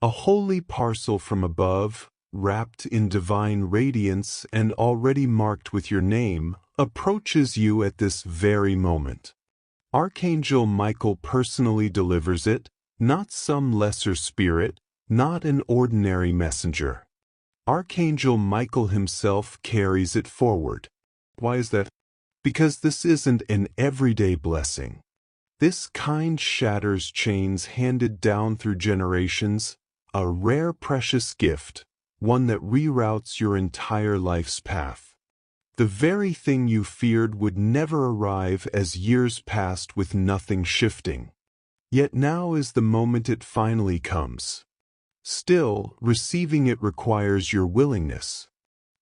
A holy parcel from above, wrapped in divine radiance and already marked with your name, approaches you at this very moment. Archangel Michael personally delivers it, not some lesser spirit, not an ordinary messenger. Archangel Michael himself carries it forward. Why is that? Because this isn't an everyday blessing. This kind shatters chains handed down through generations, a rare precious gift, one that reroutes your entire life's path. The very thing you feared would never arrive as years passed with nothing shifting. Yet now is the moment it finally comes. Still, receiving it requires your willingness.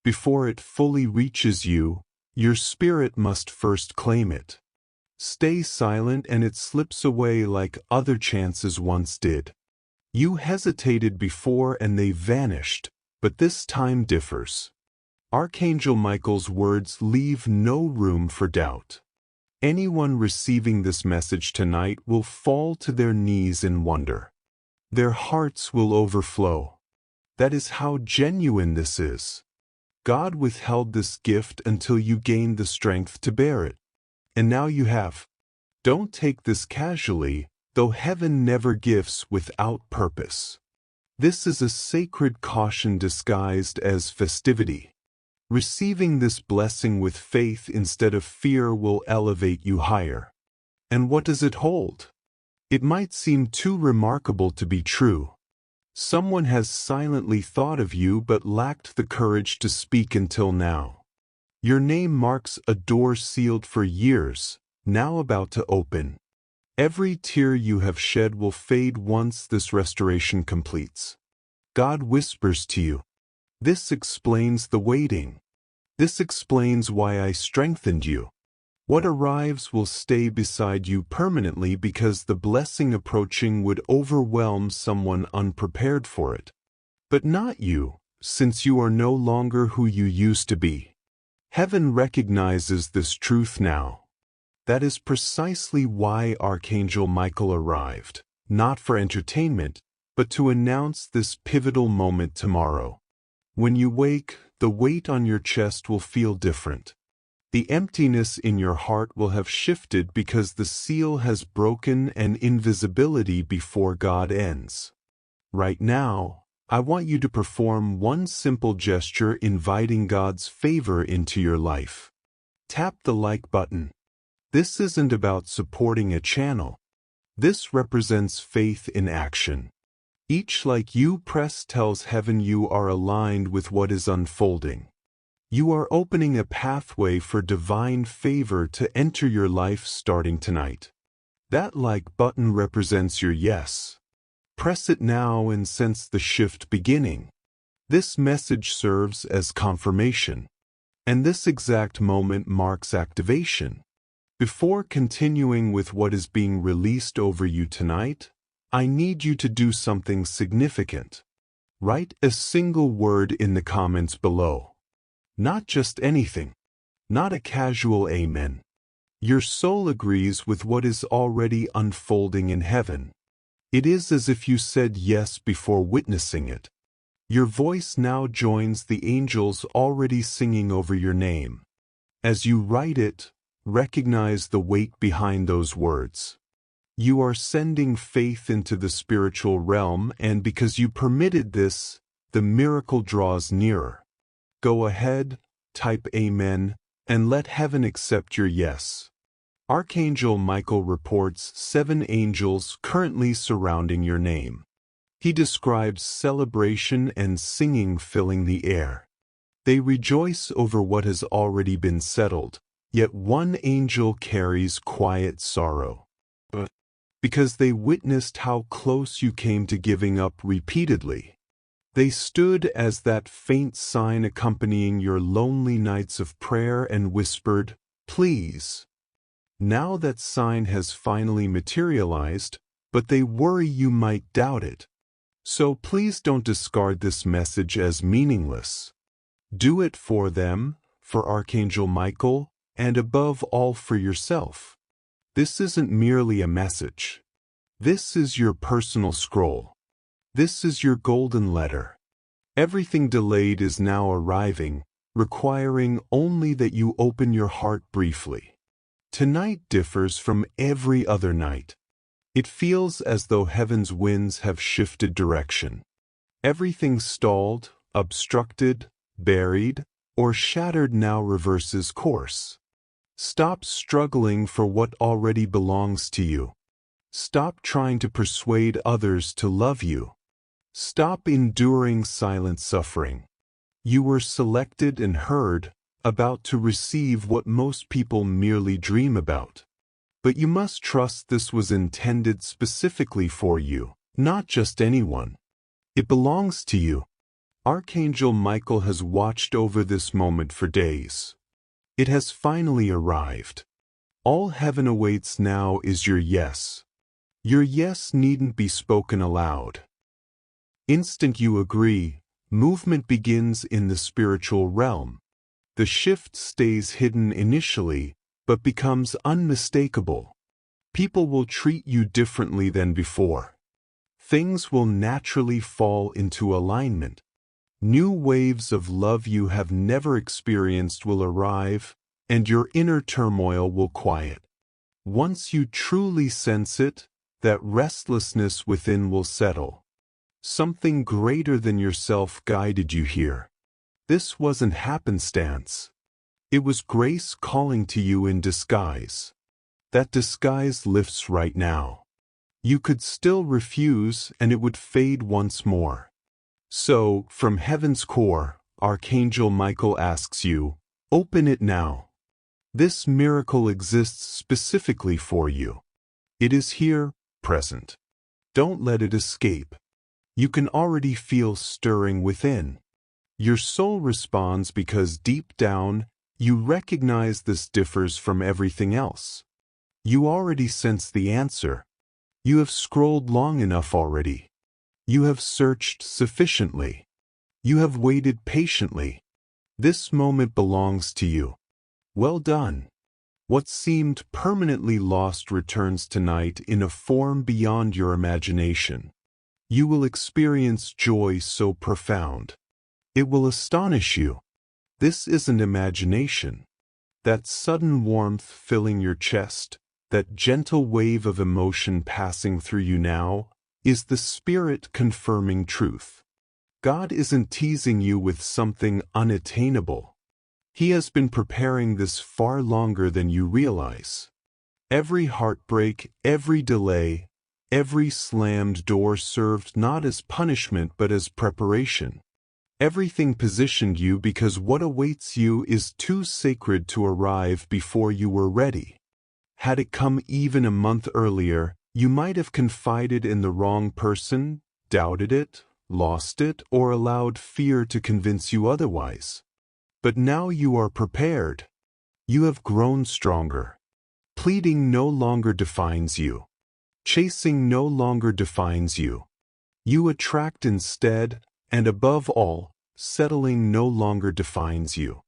Before it fully reaches you, your spirit must first claim it. Stay silent and it slips away like other chances once did. You hesitated before and they vanished, but this time differs. Archangel Michael's words leave no room for doubt. Anyone receiving this message tonight will fall to their knees in wonder. Their hearts will overflow. That is how genuine this is. God withheld this gift until you gained the strength to bear it. And now you have. Don't take this casually, though heaven never gifts without purpose. This is a sacred caution disguised as festivity. Receiving this blessing with faith instead of fear will elevate you higher. And what does it hold? It might seem too remarkable to be true. Someone has silently thought of you but lacked the courage to speak until now. Your name marks a door sealed for years, now about to open. Every tear you have shed will fade once this restoration completes. God whispers to you. This explains the waiting. This explains why I strengthened you. What arrives will stay beside you permanently because the blessing approaching would overwhelm someone unprepared for it. But not you, since you are no longer who you used to be. Heaven recognizes this truth now. That is precisely why Archangel Michael arrived, not for entertainment, but to announce this pivotal moment tomorrow. When you wake, the weight on your chest will feel different. The emptiness in your heart will have shifted because the seal has broken and invisibility before God ends. Right now, I want you to perform one simple gesture inviting God's favor into your life. Tap the like button. This isn't about supporting a channel. This represents faith in action. Each like you press tells heaven you are aligned with what is unfolding. You are opening a pathway for divine favor to enter your life starting tonight. That like button represents your yes. Press it now and sense the shift beginning. This message serves as confirmation. And this exact moment marks activation. Before continuing with what is being released over you tonight, I need you to do something significant. Write a single word in the comments below. Not just anything. Not a casual amen. Your soul agrees with what is already unfolding in heaven. It is as if you said yes before witnessing it. Your voice now joins the angels already singing over your name. As you write it, recognize the weight behind those words. You are sending faith into the spiritual realm, and because you permitted this, the miracle draws nearer. Go ahead, type Amen, and let heaven accept your yes. Archangel Michael reports 7 angels currently surrounding your name. He describes celebration and singing filling the air. They rejoice over what has already been settled, yet one angel carries quiet sorrow. Because they witnessed how close you came to giving up repeatedly. They stood as that faint sign accompanying your lonely nights of prayer and whispered, "Please." Now that sign has finally materialized, but they worry you might doubt it. So please don't discard this message as meaningless. Do it for them, for Archangel Michael, and above all for yourself. This isn't merely a message. This is your personal scroll. This is your golden letter. Everything delayed is now arriving, requiring only that you open your heart briefly. Tonight differs from every other night. It feels as though heaven's winds have shifted direction. Everything stalled, obstructed, buried, or shattered now reverses course. Stop struggling for what already belongs to you. Stop trying to persuade others to love you. Stop enduring silent suffering. You were selected and heard, about to receive what most people merely dream about. But you must trust this was intended specifically for you, not just anyone. It belongs to you. Archangel Michael has watched over this moment for days. It has finally arrived. All heaven awaits now is your yes. Your yes needn't be spoken aloud. Instant you agree, movement begins in the spiritual realm. The shift stays hidden initially, but becomes unmistakable. People will treat you differently than before. Things will naturally fall into alignment. New waves of love you have never experienced will arrive, and your inner turmoil will quiet. Once you truly sense it, that restlessness within will settle. Something greater than yourself guided you here. This wasn't happenstance. It was grace calling to you in disguise. That disguise lifts right now. You could still refuse and it would fade once more. So, from heaven's core, Archangel Michael asks you, open it now. This miracle exists specifically for you. It is here, present. Don't let it escape. You can already feel stirring within. Your soul responds because deep down, you recognize this differs from everything else. You already sense the answer. You have scrolled long enough already. You have searched sufficiently. You have waited patiently. This moment belongs to you. Well done. What seemed permanently lost returns tonight in a form beyond your imagination. You will experience joy so profound. It will astonish you. This isn't imagination. That sudden warmth filling your chest, that gentle wave of emotion passing through you now, is the Spirit confirming truth. God isn't teasing you with something unattainable. He has been preparing this far longer than you realize. Every heartbreak, every delay, every slammed door served not as punishment but as preparation. Everything positioned you because what awaits you is too sacred to arrive before you were ready. Had it come even a month earlier, you might have confided in the wrong person, doubted it, lost it, or allowed fear to convince you otherwise. But now you are prepared. You have grown stronger. Pleading no longer defines you. Chasing no longer defines you. You attract instead, and above all, settling no longer defines you.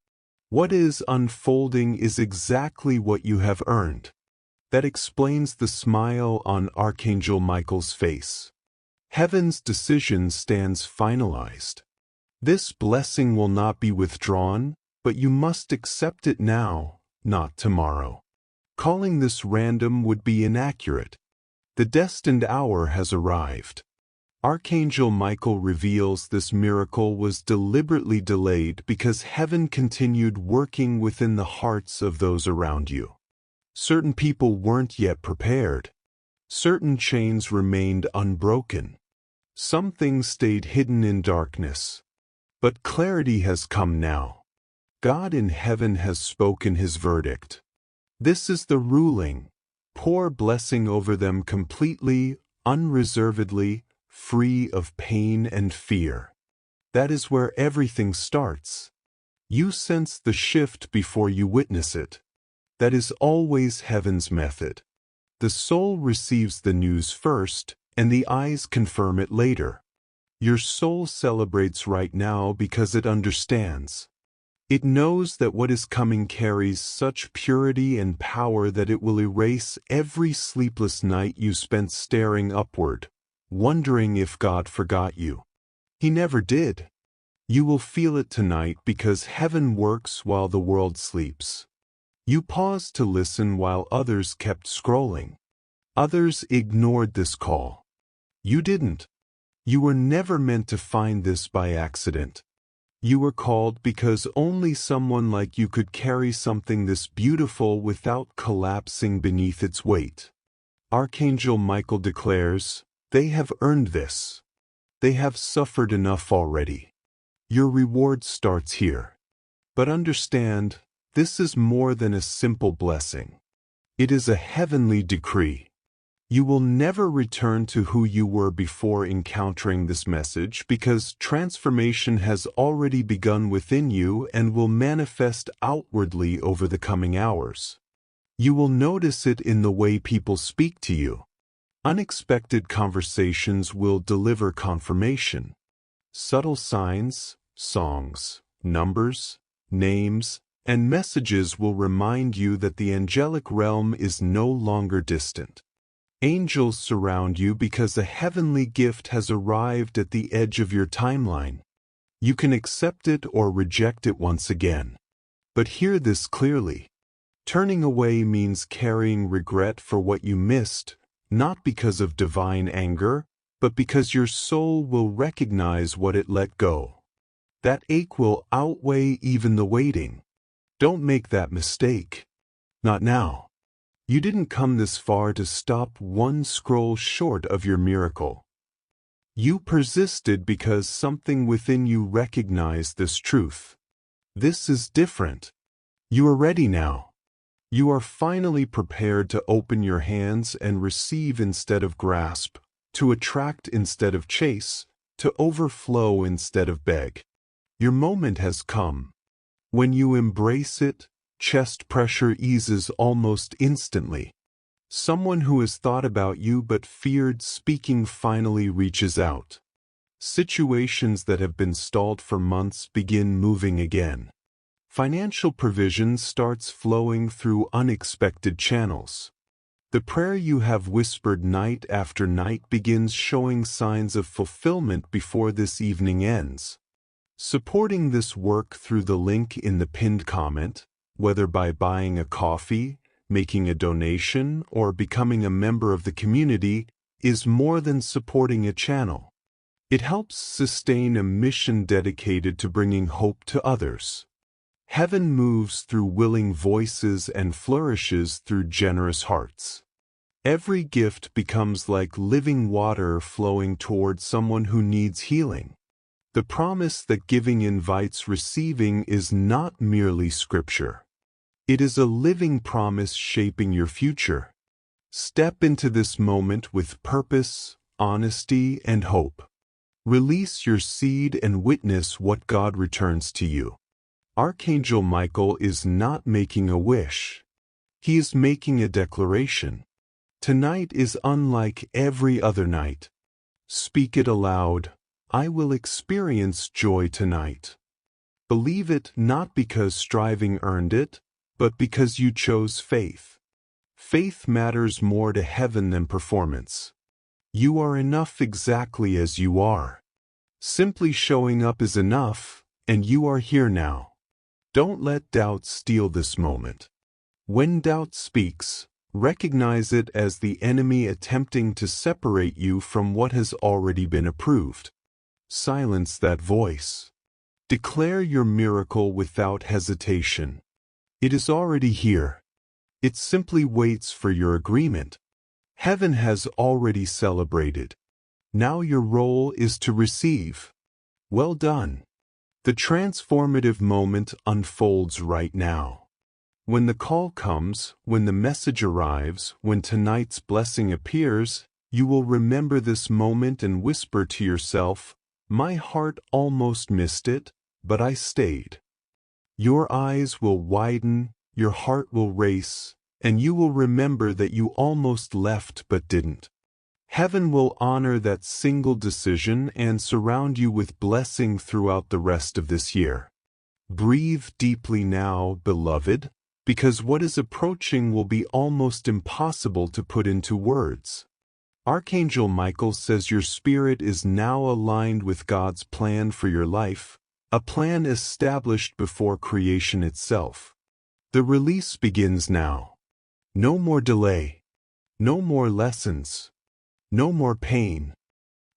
What is unfolding is exactly what you have earned. That explains the smile on Archangel Michael's face. Heaven's decision stands finalized. This blessing will not be withdrawn, but you must accept it now, not tomorrow. Calling this random would be inaccurate. The destined hour has arrived. Archangel Michael reveals this miracle was deliberately delayed because heaven continued working within the hearts of those around you. Certain people weren't yet prepared. Certain chains remained unbroken. Some things stayed hidden in darkness. But clarity has come now. God in heaven has spoken his verdict. This is the ruling. Pour blessing over them completely, unreservedly, free of pain and fear. That is where everything starts. You sense the shift before you witness it. That is always heaven's method. The soul receives the news first, and the eyes confirm it later. Your soul celebrates right now because it understands. It knows that what is coming carries such purity and power that it will erase every sleepless night you spent staring upward, wondering if God forgot you. He never did. You will feel it tonight because heaven works while the world sleeps. You paused to listen while others kept scrolling. Others ignored this call. You didn't. You were never meant to find this by accident. You were called because only someone like you could carry something this beautiful without collapsing beneath its weight. Archangel Michael declares, "They have earned this. They have suffered enough already. Your reward starts here." But understand, this is more than a simple blessing. It is a heavenly decree. You will never return to who you were before encountering this message because transformation has already begun within you and will manifest outwardly over the coming hours. You will notice it in the way people speak to you. Unexpected conversations will deliver confirmation. Subtle signs, songs, numbers, names, and messages will remind you that the angelic realm is no longer distant. Angels surround you because a heavenly gift has arrived at the edge of your timeline. You can accept it or reject it once again. But hear this clearly. Turning away means carrying regret for what you missed, not because of divine anger, but because your soul will recognize what it let go. That ache will outweigh even the waiting. Don't make that mistake. Not now. You didn't come this far to stop one scroll short of your miracle. You persisted because something within you recognized this truth. This is different. You are ready now. You are finally prepared to open your hands and receive instead of grasp, to attract instead of chase, to overflow instead of beg. Your moment has come. When you embrace it, chest pressure eases almost instantly. Someone who has thought about you but feared speaking finally reaches out. Situations that have been stalled for months begin moving again. Financial provision starts flowing through unexpected channels. The prayer you have whispered night after night begins showing signs of fulfillment before this evening ends. Supporting this work through the link in the pinned comment, whether by buying a coffee, making a donation, or becoming a member of the community, is more than supporting a channel. It helps sustain a mission dedicated to bringing hope to others. Heaven moves through willing voices and flourishes through generous hearts. Every gift becomes like living water flowing toward someone who needs healing. The promise that giving invites receiving is not merely scripture. It is a living promise shaping your future. Step into this moment with purpose, honesty, and hope. Release your seed and witness what God returns to you. Archangel Michael is not making a wish. He is making a declaration. Tonight is unlike every other night. Speak it aloud. I will experience joy tonight. Believe it not because striving earned it, but because you chose faith. Faith matters more to heaven than performance. You are enough exactly as you are. Simply showing up is enough, and you are here now. Don't let doubt steal this moment. When doubt speaks, recognize it as the enemy attempting to separate you from what has already been approved. Silence that voice. Declare your miracle without hesitation. It is already here. It simply waits for your agreement. Heaven has already celebrated. Now your role is to receive. Well done. The transformative moment unfolds right now. When the call comes, when the message arrives, when tonight's blessing appears, you will remember this moment and whisper to yourself, "My heart almost missed it, but I stayed." Your eyes will widen, your heart will race, and you will remember that you almost left but didn't. Heaven will honor that single decision and surround you with blessing throughout the rest of this year. Breathe deeply now, beloved, because what is approaching will be almost impossible to put into words. Archangel Michael says your spirit is now aligned with God's plan for your life, a plan established before creation itself. The release begins now. No more delay. No more lessons. No more pain.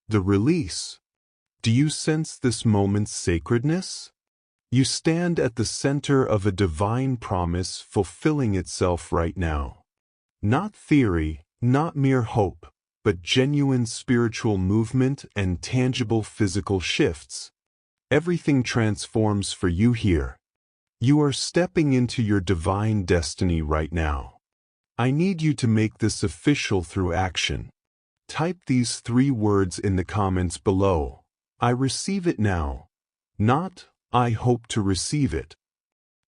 The release. Do you sense this moment's sacredness? You stand at the center of a divine promise fulfilling itself right now. Not theory, not mere hope, but genuine spiritual movement and tangible physical shifts. Everything transforms for you here. You are stepping into your divine destiny right now. I need you to make this official through action. Type these 3 words in the comments below. I receive it now. Not, I hope to receive it.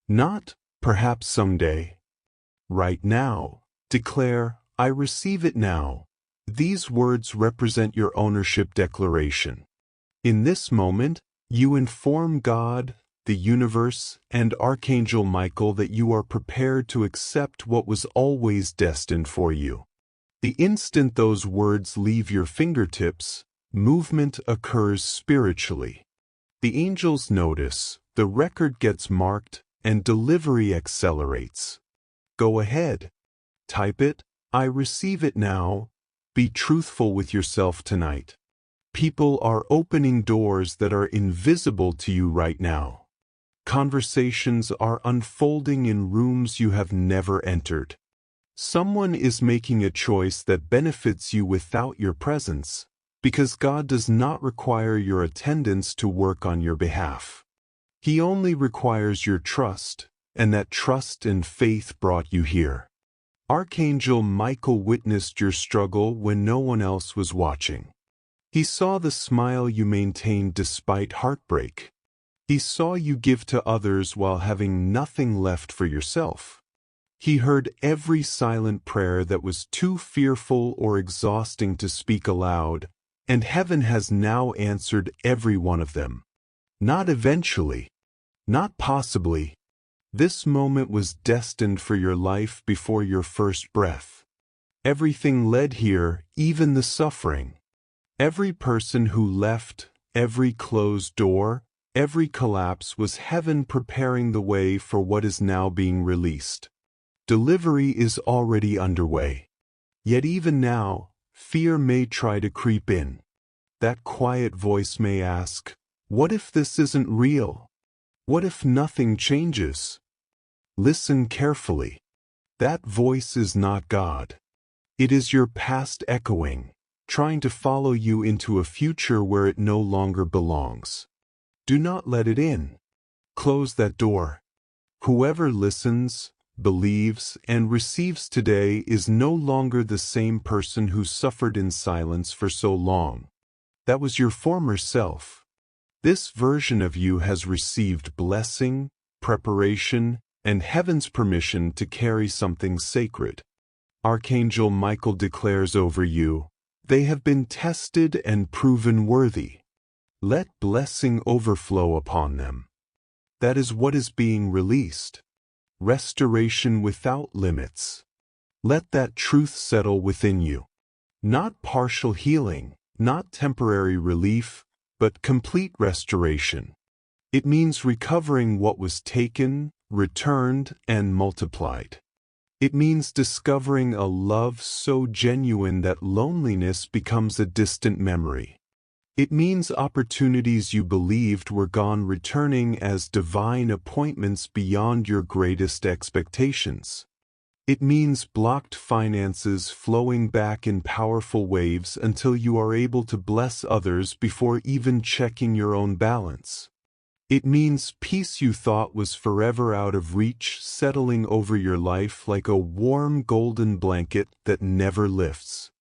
Not, perhaps someday. Right now, declare, I receive it now. These words represent your ownership declaration. In this moment, you inform God, the universe, and Archangel Michael that you are prepared to accept what was always destined for you. The instant those words leave your fingertips, movement occurs spiritually. The angels notice, the record gets marked, and delivery accelerates. Go ahead. Type it, I receive it now. Be truthful with yourself tonight. People are opening doors that are invisible to you right now. Conversations are unfolding in rooms you have never entered. Someone is making a choice that benefits you without your presence, because God does not require your attendance to work on your behalf. He only requires your trust, and that trust and faith brought you here. Archangel Michael witnessed your struggle when no one else was watching. He saw the smile you maintained despite heartbreak. He saw you give to others while having nothing left for yourself. He heard every silent prayer that was too fearful or exhausting to speak aloud, and heaven has now answered every one of them. Not eventually, not possibly. This moment was destined for your life before your first breath. Everything led here, even the suffering. Every person who left, every closed door, every collapse was heaven preparing the way for what is now being released. Delivery is already underway. Yet even now, fear may try to creep in. That quiet voice may ask, what if this isn't real? What if nothing changes? Listen carefully. That voice is not God. It is your past echoing, trying to follow you into a future where it no longer belongs. Do not let it in. Close that door. Whoever listens, believes, and receives today is no longer the same person who suffered in silence for so long. That was your former self. This version of you has received blessing, preparation, and heaven's permission to carry something sacred. Archangel Michael declares over you, they have been tested and proven worthy. Let blessing overflow upon them. That is what is being released. Restoration without limits. Let that truth settle within you. Not partial healing, not temporary relief, but complete restoration. It means recovering what was taken, returned, and multiplied. It means discovering a love so genuine that loneliness becomes a distant memory. It means opportunities you believed were gone returning as divine appointments beyond your greatest expectations. It means blocked finances flowing back in powerful waves until you are able to bless others before even checking your own balance. It means peace you thought was forever out of reach settling over your life like a warm golden blanket that never lifts.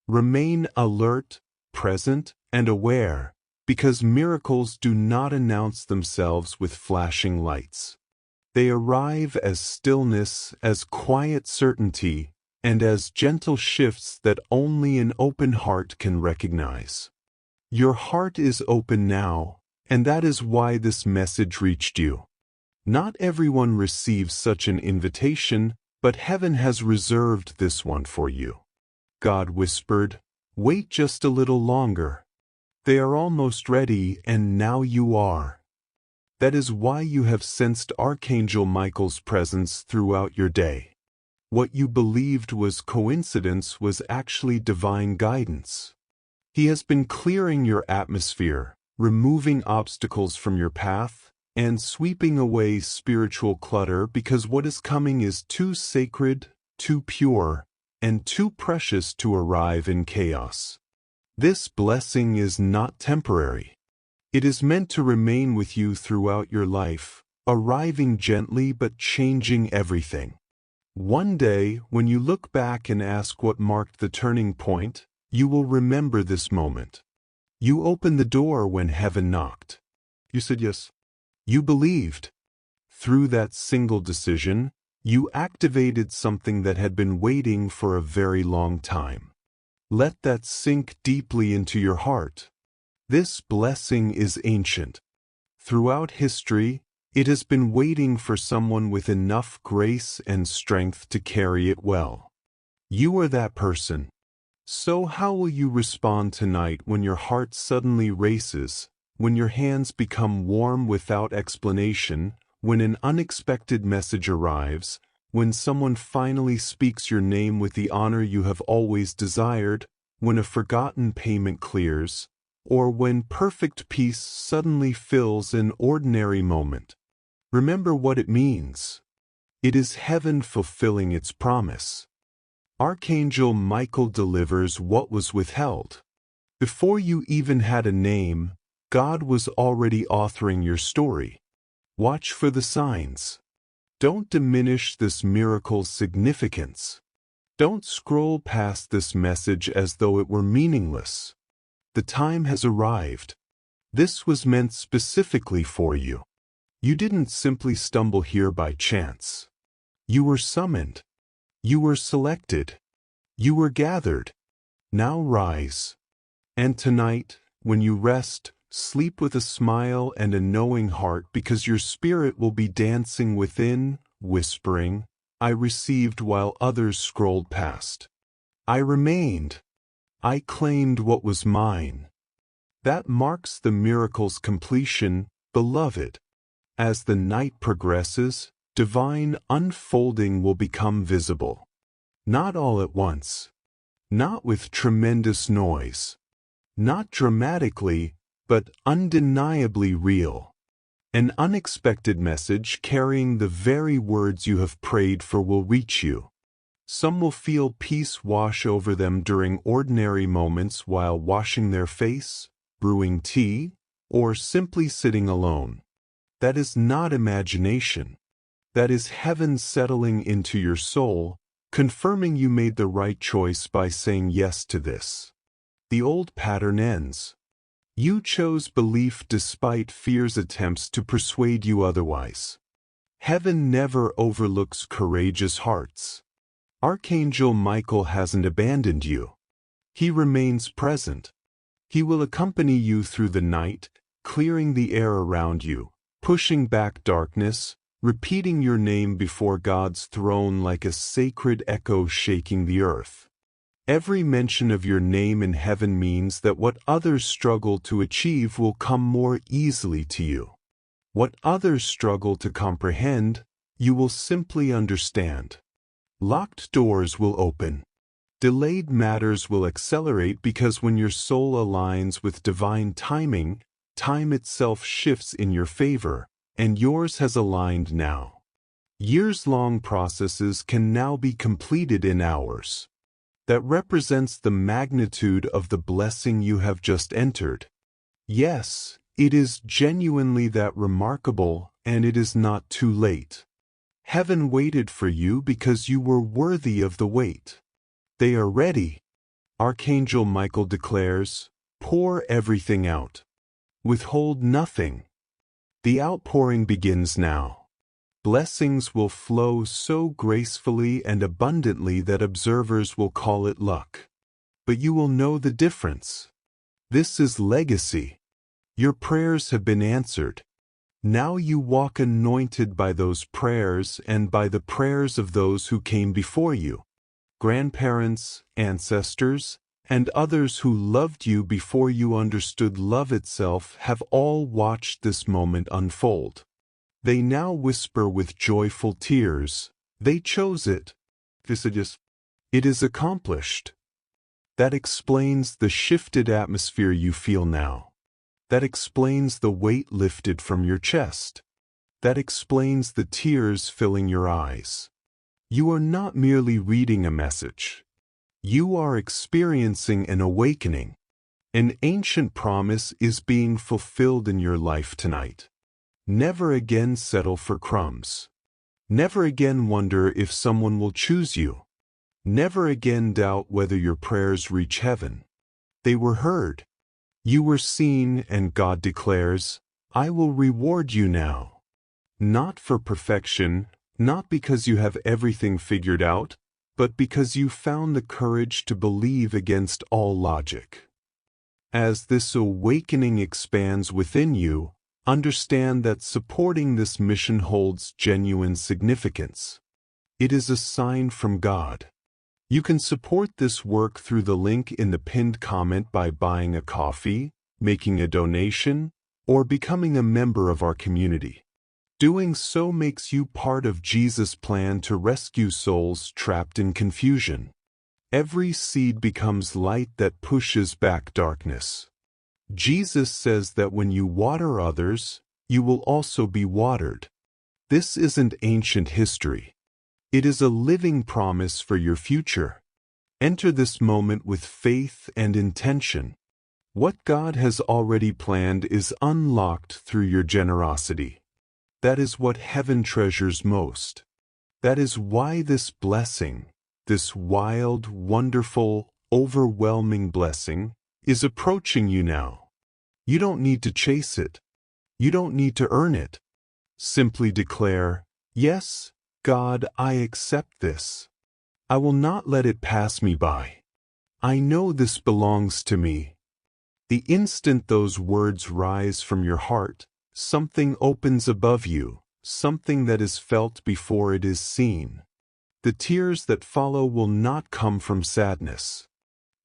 Remain alert, present, and aware, because miracles do not announce themselves with flashing lights. They arrive as stillness, as quiet certainty, and as gentle shifts that only an open heart can recognize. Your heart is open now, and that is why this message reached you. Not everyone receives such an invitation, but heaven has reserved this one for you. God whispered, Wait just a little longer. They are almost ready, and now you are. That is why you have sensed Archangel Michael's presence throughout your day. What you believed was coincidence was actually divine guidance. He has been clearing your atmosphere, removing obstacles from your path, and sweeping away spiritual clutter because what is coming is too sacred, too pure, and too precious to arrive in chaos. This blessing is not temporary. It is meant to remain with you throughout your life, arriving gently but changing everything. One day, when you look back and ask what marked the turning point, you will remember this moment. You opened the door when heaven knocked. You said yes. You believed. Through that single decision, you activated something that had been waiting for a very long time. Let that sink deeply into your heart. This blessing is ancient. Throughout history, it has been waiting for someone with enough grace and strength to carry it well. You are that person. So how will you respond tonight when your heart suddenly races, when your hands become warm without explanation, when an unexpected message arrives, when someone finally speaks your name with the honor you have always desired, when a forgotten payment clears, or when perfect peace suddenly fills an ordinary moment? Remember what it means. It is heaven fulfilling its promise. Archangel Michael delivers what was withheld. Before you even had a name, God was already authoring your story. Watch for the signs. Don't diminish this miracle's significance. Don't scroll past this message as though it were meaningless. The time has arrived. This was meant specifically for you. You didn't simply stumble here by chance. You were summoned. You were selected. You were gathered. Now rise. And tonight, when you rest, sleep with a smile and a knowing heart because your spirit will be dancing within, whispering, I received while others scrolled past. I remained. I claimed what was mine. That marks the miracle's completion, beloved. As the night progresses, divine unfolding will become visible. Not all at once. Not with tremendous noise. Not dramatically, but undeniably real. An unexpected message carrying the very words you have prayed for will reach you. Some will feel peace wash over them during ordinary moments while washing their face, brewing tea, or simply sitting alone. That is not imagination. That is heaven settling into your soul, confirming you made the right choice by saying yes to this. The old pattern ends. You chose belief despite fear's attempts to persuade you otherwise. Heaven never overlooks courageous hearts. Archangel Michael hasn't abandoned you. He remains present. He will accompany you through the night, clearing the air around you, pushing back darkness, repeating your name before God's throne like a sacred echo shaking the earth. Every mention of your name in heaven means that what others struggle to achieve will come more easily to you. What others struggle to comprehend, you will simply understand. Locked doors will open. Delayed matters will accelerate because when your soul aligns with divine timing, time itself shifts in your favor, and yours has aligned now. Years-long processes can now be completed in hours. That represents the magnitude of the blessing you have just entered. Yes, it is genuinely that remarkable, and it is not too late. Heaven waited for you because you were worthy of the wait. They are ready. Archangel Michael declares, pour everything out. Withhold nothing. The outpouring begins now. Blessings will flow so gracefully and abundantly that observers will call it luck. But you will know the difference. This is legacy. Your prayers have been answered. Now you walk anointed by those prayers and by the prayers of those who came before you. Grandparents, ancestors, and others who loved you before you understood love itself have all watched this moment unfold. They now whisper with joyful tears, "They chose it. It is accomplished." That explains the shifted atmosphere you feel now. That explains the weight lifted from your chest. That explains the tears filling your eyes. You are not merely reading a message. You are experiencing an awakening. An ancient promise is being fulfilled in your life tonight. Never again settle for crumbs. Never again wonder if someone will choose you. Never again doubt whether your prayers reach heaven. They were heard. You were seen, and God declares, "I will reward you now." Not for perfection, not because you have everything figured out, but because you found the courage to believe against all logic. As this awakening expands within you, understand that supporting this mission holds genuine significance. It is a sign from God. You can support this work through the link in the pinned comment by buying a coffee, making a donation, or becoming a member of our community. Doing so makes you part of Jesus' plan to rescue souls trapped in confusion. Every seed becomes light that pushes back darkness. Jesus says that when you water others, you will also be watered. This isn't ancient history. It is a living promise for your future. Enter this moment with faith and intention. What God has already planned is unlocked through your generosity. That is what heaven treasures most. That is why this blessing, this wild, wonderful, overwhelming blessing, is approaching you now. You don't need to chase it. You don't need to earn it. Simply declare, "Yes, God, I accept this. I will not let it pass me by. I know this belongs to me." The instant those words rise from your heart, something opens above you, something that is felt before it is seen. The tears that follow will not come from sadness.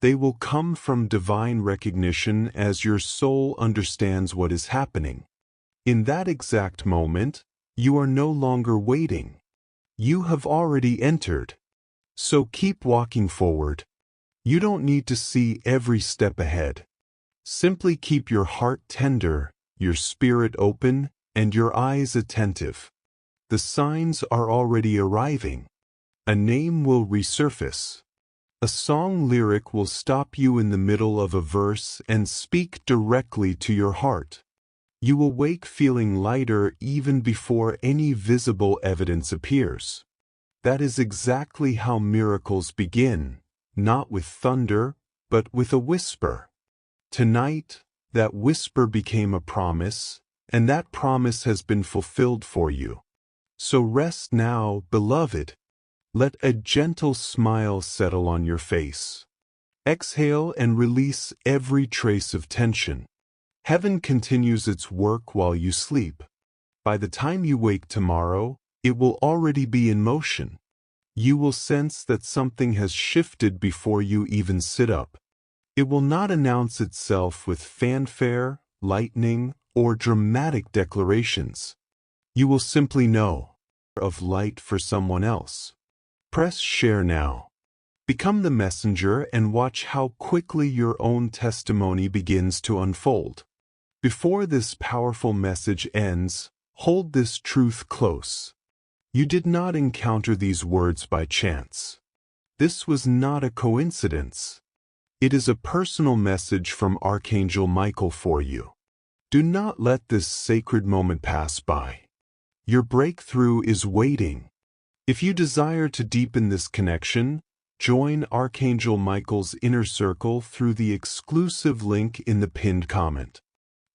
They will come from divine recognition as your soul understands what is happening. In that exact moment, you are no longer waiting. You have already entered. So keep walking forward. You don't need to see every step ahead. Simply keep your heart tender, your spirit open, and your eyes attentive. The signs are already arriving. A name will resurface. A song lyric will stop you in the middle of a verse and speak directly to your heart. You will wake feeling lighter even before any visible evidence appears. That is exactly how miracles begin, not with thunder, but with a whisper. Tonight, that whisper became a promise, and that promise has been fulfilled for you. So rest now, beloved. Let a gentle smile settle on your face. Exhale and release every trace of tension. Heaven continues its work while you sleep. By the time you wake tomorrow, it will already be in motion. You will sense that something has shifted before you even sit up. It will not announce itself with fanfare, lightning, or dramatic declarations. You will simply know of light for someone else. Press share now. Become the messenger and watch how quickly your own testimony begins to unfold. Before this powerful message ends, hold this truth close. You did not encounter these words by chance. This was not a coincidence. It is a personal message from Archangel Michael for you. Do not let this sacred moment pass by. Your breakthrough is waiting. If you desire to deepen this connection, join Archangel Michael's inner circle through the exclusive link in the pinned comment.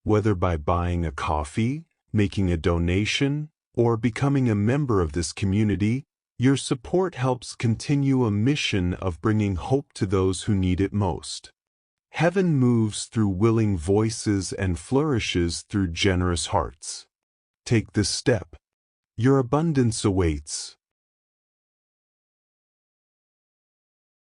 Whether by buying a coffee, making a donation, or becoming a member of this community, your support helps continue a mission of bringing hope to those who need it most. Heaven moves through willing voices and flourishes through generous hearts. Take this step. Your abundance awaits.